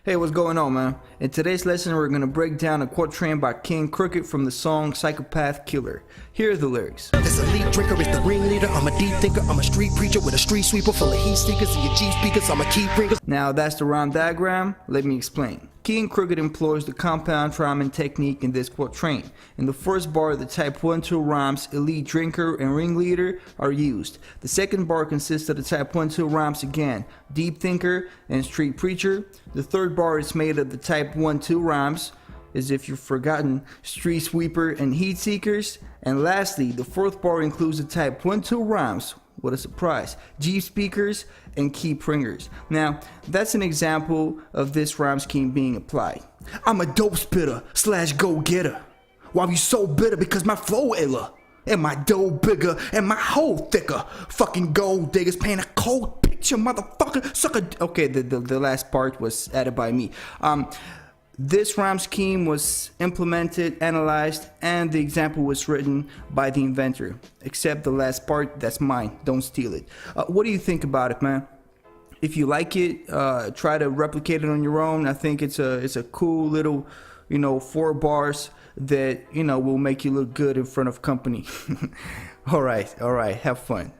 Hey, what's going on, man? In today's lesson, we're gonna break down a quatrain by King Crooked from the song Psychopatic Killer. Here are the lyrics. This elite drinker is the ringleader. I'm a deep thinker. I'm a street preacher with a street sweeper full of heat seekers and your G speakers. I'm a key bringer. Now, that's the rhyme diagram. Let me explain. King Crooked employs the compound rhyming technique in this quatrain. In the first bar, the type 1-2 rhymes elite drinker and ringleader are used. The second bar consists of the type 1-2 rhymes again, deep thinker and street preacher. The third bar is made of the type 1-2 rhymes, as if you've forgotten, street sweeper and heat seekers. And lastly, the fourth bar includes the type 1-2 rhymes. What a surprise. G speakers and key bringers. Now, that's an example of this rhyme scheme being applied. I'm a dope spitter / go-getter. Why you so bitter? Because my flow iller. And my dough bigger and my hole thicker. Fucking gold diggers paint a cold picture, motherfucker. Sucker. Okay, the last part was added by me. This rhyme scheme was implemented, analyzed, and the example was written by the inventor. Except the last part, that's mine. Don't steal it. What do you think about it, man? If you like it, try to replicate it on your own. I think it's a cool little, 4 bars that, will make you look good in front of company. All right. Have fun.